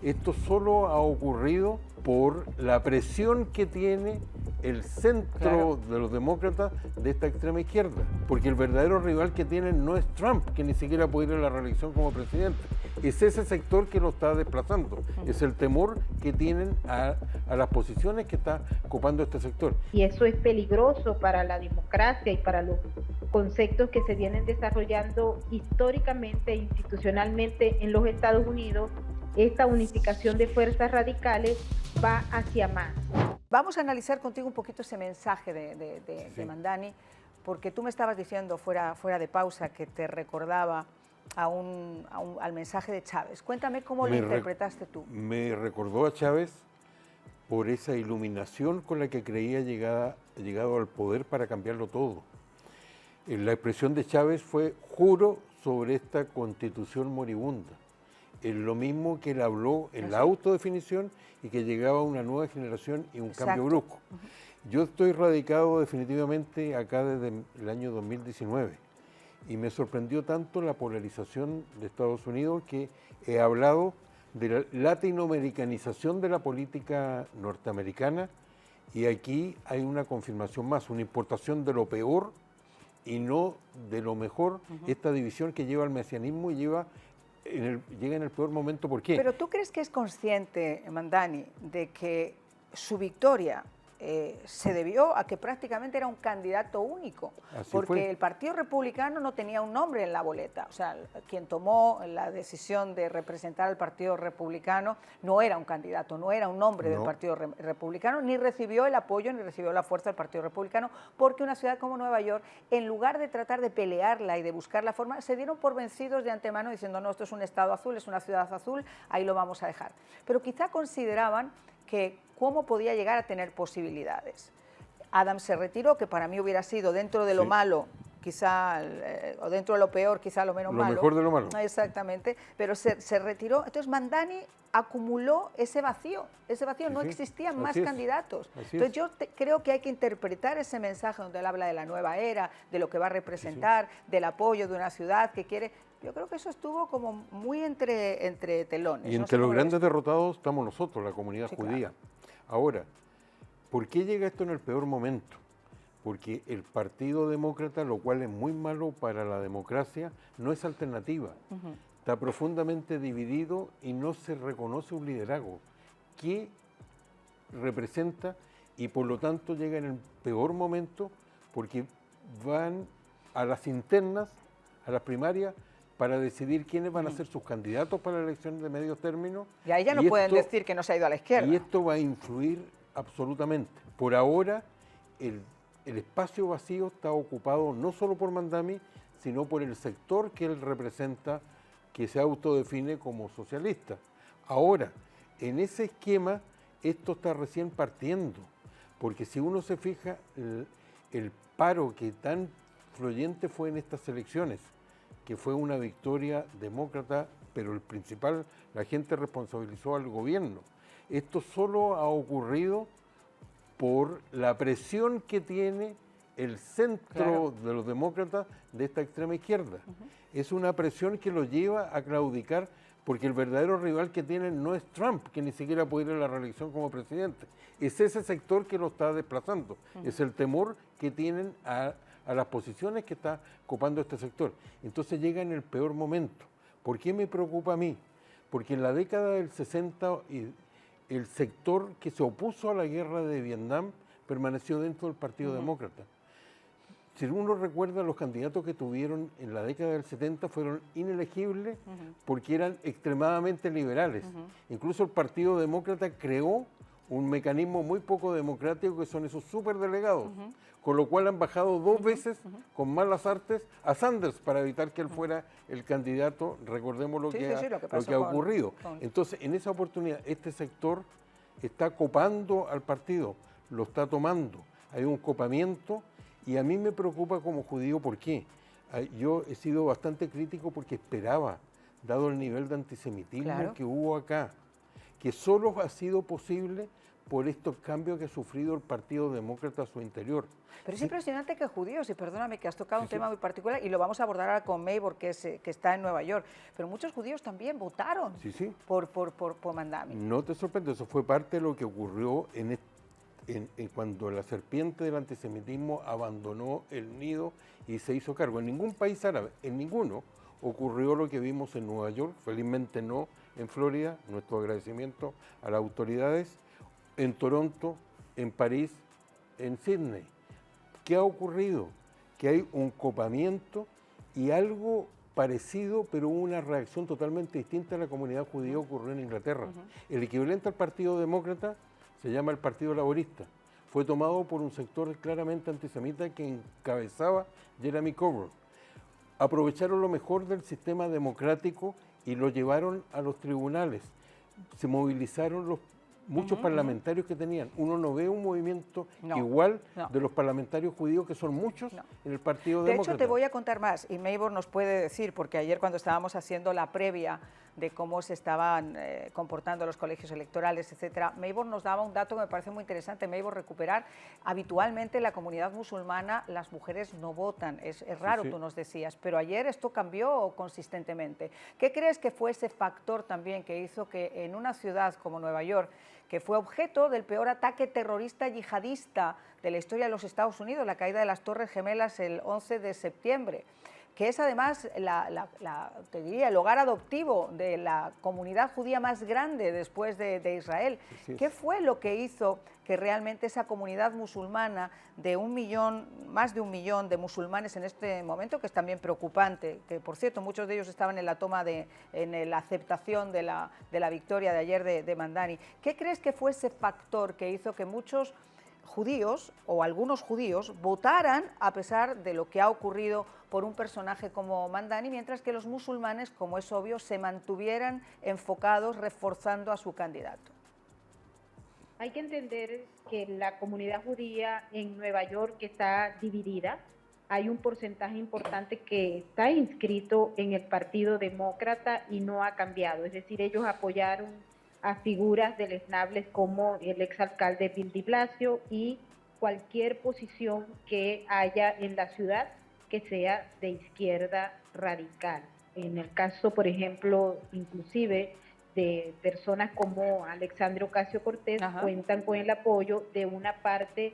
Esto solo ha ocurrido por la presión que tiene el centro de los demócratas de esta extrema izquierda, porque el verdadero rival que tienen no es Trump, que ni siquiera puede ir a la reelección como presidente, es ese sector que lo está desplazando, es el temor que tienen a las posiciones que está ocupando este sector. Y eso es peligroso para la democracia y para los conceptos que se vienen desarrollando históricamente e institucionalmente en los Estados Unidos. Esta unificación de fuerzas radicales va hacia más. Vamos a analizar contigo un poquito ese mensaje de Mamdani, porque tú me estabas diciendo fuera de pausa que te recordaba al mensaje de Chávez. Cuéntame cómo lo interpretaste tú. Me recordó a Chávez por esa iluminación con la que creía llegado al poder para cambiarlo todo. La expresión de Chávez fue: juro sobre esta constitución moribunda. Es lo mismo que él habló en la autodefinición y que llegaba una nueva generación y un cambio brusco. Yo estoy radicado definitivamente acá desde el año 2019 y me sorprendió tanto la polarización de Estados Unidos que he hablado de la latinoamericanización de la política norteamericana, y aquí hay una confirmación más, una importación de lo peor y no de lo mejor, esta división que lleva al mesianismo y llega en el peor momento. ¿Por qué? Pero ¿tú crees que es consciente, Mamdani, de que su victoria se debió a que prácticamente era un candidato único? Porque el Partido Republicano no tenía un nombre en la boleta. O sea, quien tomó la decisión de representar al Partido Republicano no era un candidato, no era un nombre del Partido Republicano, ni recibió el apoyo, ni recibió la fuerza del Partido Republicano, porque una ciudad como Nueva York, en lugar de tratar de pelearla y de buscar la forma, se dieron por vencidos de antemano diciendo: no, esto es un estado azul, es una ciudad azul, ahí lo vamos a dejar. Pero quizá consideraban que cómo podía llegar a tener posibilidades. Adams se retiró, que para mí hubiera sido dentro de lo malo, quizá, o dentro de lo peor, quizá lo menos malo. Lo mejor de lo malo. Exactamente, pero se retiró. Entonces Mamdani acumuló ese vacío, no existían más candidatos. Entonces yo creo que hay que interpretar ese mensaje donde él habla de la nueva era, de lo que va a representar, del apoyo de una ciudad que quiere. Yo creo que eso estuvo como muy entre telones. Y entre los grandes derrotados estamos nosotros, la comunidad judía. Ahora, ¿por qué llega esto en el peor momento? Porque el Partido Demócrata, lo cual es muy malo para la democracia, no es alternativa. Está profundamente dividido y no se reconoce un liderazgo que representa, y por lo tanto llega en el peor momento porque van a las internas, a las primarias, para decidir quiénes van a ser sus candidatos para la elección de medio término. Y ahí ya no pueden decir que no se ha ido a la izquierda. Y esto va a influir absolutamente. Por ahora, el espacio vacío está ocupado no solo por Mamdani, sino por el sector que él representa, que se autodefine como socialista. Ahora, en ese esquema, esto está recién partiendo, porque si uno se fija, el paro que tan fluyente fue en estas elecciones, que fue una victoria demócrata, pero el principal, la gente responsabilizó al gobierno. Esto solo ha ocurrido por la presión que tiene el centro de los demócratas de esta extrema izquierda. Es una presión que los lleva a claudicar, porque el verdadero rival que tienen no es Trump, que ni siquiera puede ir a la reelección como presidente. Es ese sector que lo está desplazando. Es el temor que tienen a las posiciones que está ocupando este sector. Entonces llega en el peor momento. ¿Por qué me preocupa a mí? Porque en la década del 60 el sector que se opuso a la guerra de Vietnam permaneció dentro del Partido Demócrata. Si uno recuerda, los candidatos que tuvieron en la década del 70 fueron inelegibles porque eran extremadamente liberales. Incluso el Partido Demócrata creó un mecanismo muy poco democrático, que son esos superdelegados, con lo cual han bajado 2 veces con malas artes a Sanders para evitar que él fuera el candidato. Recordemos lo que ha ocurrido. Entonces, en esa oportunidad, este sector está copando al partido, lo está tomando. Hay un copamiento, y a mí me preocupa como judío. ¿Por qué? Yo he sido bastante crítico porque esperaba, dado el nivel de antisemitismo que hubo acá, que solo ha sido posible por estos cambios que ha sufrido el Partido Demócrata a su interior. Pero es impresionante que judíos, y perdóname que has tocado un tema muy particular, y lo vamos a abordar ahora con Meibor, que está en Nueva York, pero muchos judíos también votaron por Mandami. No te sorprende, eso fue parte de lo que ocurrió cuando la serpiente del antisemitismo abandonó el nido y se hizo cargo. En ningún país árabe, en ninguno, ocurrió lo que vimos en Nueva York, felizmente no en Florida, nuestro agradecimiento a las autoridades, en Toronto, en París, en Sydney. ¿Qué ha ocurrido? Que hay un copamiento y algo parecido, pero una reacción totalmente distinta a la comunidad judía ocurrió en Inglaterra. El equivalente al Partido Demócrata se llama el Partido Laborista. Fue tomado por un sector claramente antisemita que encabezaba Jeremy Corbyn. Aprovecharon lo mejor del sistema democrático y lo llevaron a los tribunales. Se movilizaron muchos parlamentarios que tenían. Uno no ve un movimiento igual de los parlamentarios judíos, que son muchos en el Partido Demócrata. De hecho, te voy a contar más, y Meibor nos puede decir, porque ayer cuando estábamos haciendo la previa de cómo se estaban comportando los colegios electorales, etcétera, Meibor nos daba un dato que me parece muy interesante. Meibor, recuperar, habitualmente en la comunidad musulmana las mujeres no votan, es raro, tú nos decías, pero ayer esto cambió consistentemente. ¿Qué crees que fue ese factor también que hizo que en una ciudad como Nueva York, que fue objeto del peor ataque terrorista yihadista de la historia de los Estados Unidos, la caída de las Torres Gemelas el 11 de septiembre, que es además te diría, el hogar adoptivo de la comunidad judía más grande después de Israel? ¿Qué fue lo que hizo que realmente esa comunidad musulmana de más de un millón de musulmanes en este momento, que es también preocupante, que por cierto muchos de ellos estaban en la toma en la aceptación de la victoria de ayer de Mandani? ¿Qué crees que fue ese factor que hizo que muchos judíos o algunos judíos votaran a pesar de lo que ha ocurrido por un personaje como Mandani, mientras que los musulmanes, como es obvio, se mantuvieran enfocados reforzando a su candidato? Hay que entender que la comunidad judía en Nueva York está dividida. Hay un porcentaje importante que está inscrito en el Partido Demócrata y no ha cambiado. Es decir, ellos apoyaron a figuras deleznables como el exalcalde Bill de Blasio y cualquier posición que haya en la ciudad que sea de izquierda radical. En el caso, por ejemplo, inclusive de personas como Alexandria Ocasio-Cortez, cuentan con el apoyo de una parte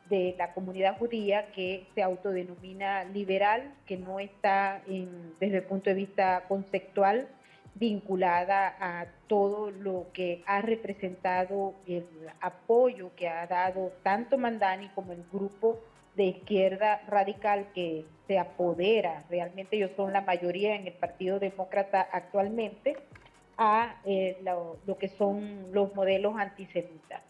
de la comunidad judía que se autodenomina liberal, que no está desde el punto de vista conceptual vinculada a todo lo que ha representado el apoyo que ha dado tanto Mandani como el grupo de izquierda radical que se apodera, realmente ellos son la mayoría en el Partido Demócrata actualmente, a lo que son los modelos antisemitas.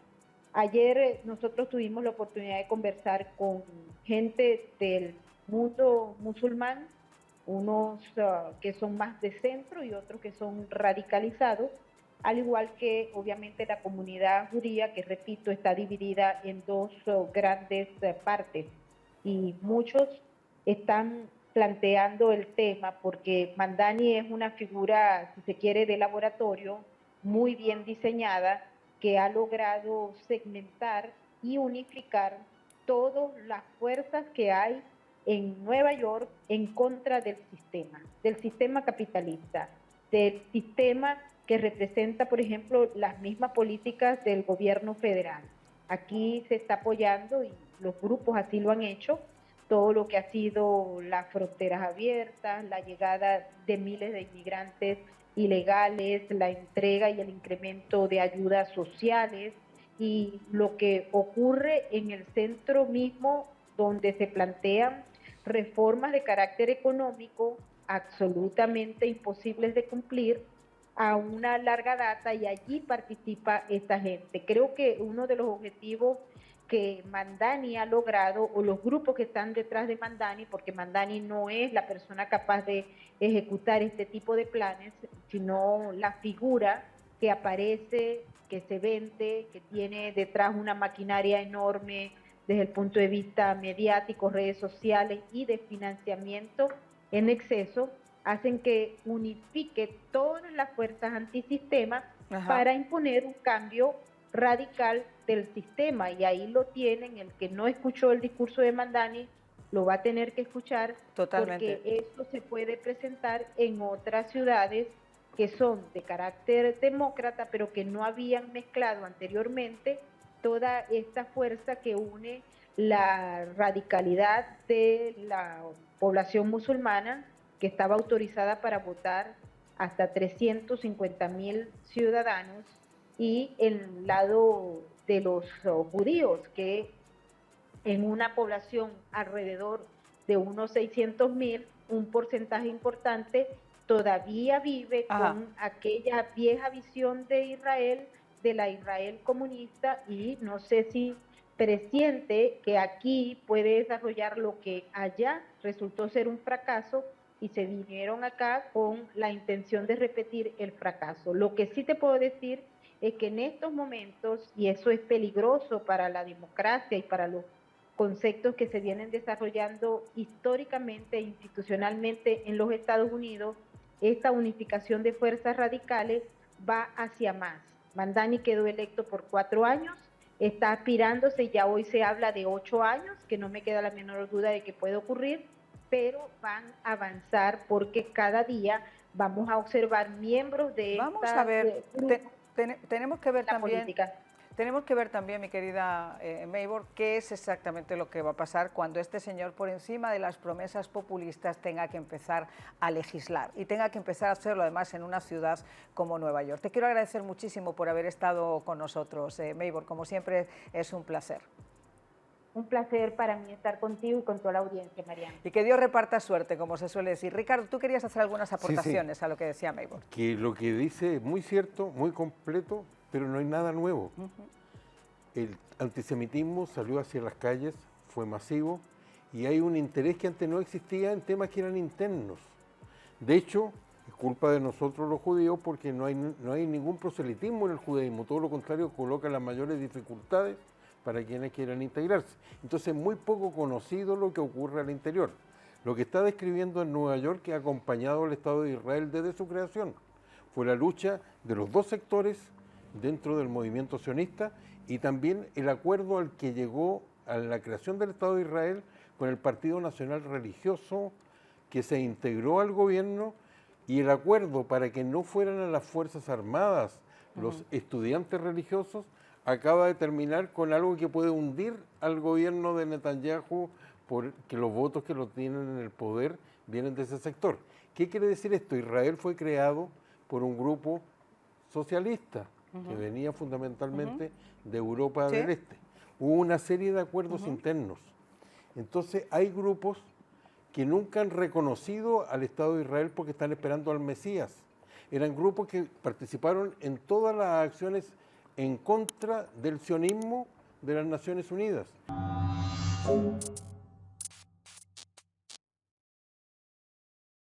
Ayer nosotros tuvimos la oportunidad de conversar con gente del mundo musulmán, unos que son más de centro y otros que son radicalizados, al igual que obviamente la comunidad judía, que repito, está dividida en dos grandes partes, y muchos están planteando el tema porque Mandani es una figura, si se quiere, de laboratorio muy bien diseñada, que ha logrado segmentar y unificar todas las fuerzas que hay en Nueva York en contra del sistema capitalista, del sistema que representa, por ejemplo, las mismas políticas del gobierno federal. Aquí se está apoyando, y los grupos así lo han hecho, todo lo que ha sido las fronteras abiertas, la llegada de miles de inmigrantes ilegales, la entrega y el incremento de ayudas sociales, y lo que ocurre en el centro mismo, donde se plantean reformas de carácter económico absolutamente imposibles de cumplir a una larga data, y allí participa esta gente. Creo que uno de los objetivos que Mandani ha logrado, o los grupos que están detrás de Mandani, porque Mandani no es la persona capaz de ejecutar este tipo de planes, sino la figura que aparece, que se vende, que tiene detrás una maquinaria enorme desde el punto de vista mediático, redes sociales y de financiamiento en exceso, hacen que unifique todas las fuerzas antisistema para imponer un cambio radical del sistema, y ahí lo tienen. El que no escuchó el discurso de Mamdani lo va a tener que escuchar. Totalmente. Porque esto se puede presentar en otras ciudades que son de carácter demócrata, pero que no habían mezclado anteriormente toda esta fuerza que une la radicalidad de la población musulmana, que estaba autorizada para votar hasta 350.000 ciudadanos, y el lado de los judíos, que en una población alrededor de unos 600.000, un porcentaje importante todavía vive con aquella vieja visión de Israel, de la Israel comunista, y no sé si presiente que aquí puede desarrollar lo que allá resultó ser un fracaso, y se vinieron acá con la intención de repetir el fracaso. Lo que sí te puedo decir es que en estos momentos, y eso es peligroso para la democracia y para los conceptos que se vienen desarrollando históricamente e institucionalmente en los Estados Unidos, esta unificación de fuerzas radicales va hacia más. Mamdani quedó electo por 4 años, está aspirándose, ya hoy se habla de 8 años, que no me queda la menor duda de que puede ocurrir, pero van a avanzar porque cada día vamos a observar miembros de Vamos a ver, tenemos que ver también política. Tenemos que ver también, mi querida Maybor, qué es exactamente lo que va a pasar cuando este señor, por encima de las promesas populistas, tenga que empezar a legislar y tenga que empezar a hacerlo además en una ciudad como Nueva York. Te quiero agradecer muchísimo por haber estado con nosotros, Maybor. Como siempre, es un placer. Un placer para mí estar contigo y con toda la audiencia, Mariana. Y que Dios reparta suerte, como se suele decir. Ricardo, tú querías hacer algunas aportaciones a lo que decía Maybor. Que lo que dice es muy cierto, muy completo, pero no hay nada nuevo. El antisemitismo salió hacia las calles, fue masivo, y hay un interés que antes no existía en temas que eran internos. De hecho, es culpa de nosotros los judíos porque no hay ningún proselitismo en el judaísmo, todo lo contrario, coloca las mayores dificultades para quienes quieran integrarse. Entonces es muy poco conocido lo que ocurre al interior. Lo que está describiendo en Nueva York, que ha acompañado al Estado de Israel desde su creación, fue la lucha de los dos sectores dentro del movimiento sionista y también el acuerdo al que llegó a la creación del Estado de Israel con el Partido Nacional Religioso, que se integró al gobierno, y el acuerdo para que no fueran a las Fuerzas Armadas los estudiantes religiosos, acaba de terminar con algo que puede hundir al gobierno de Netanyahu, porque los votos que lo tienen en el poder vienen de ese sector. ¿Qué quiere decir esto? Israel fue creado por un grupo socialista que venía fundamentalmente de Europa del Este. Hubo una serie de acuerdos internos. Entonces hay grupos que nunca han reconocido al Estado de Israel porque están esperando al Mesías. Eran grupos que participaron en todas las acciones en contra del sionismo de las Naciones Unidas.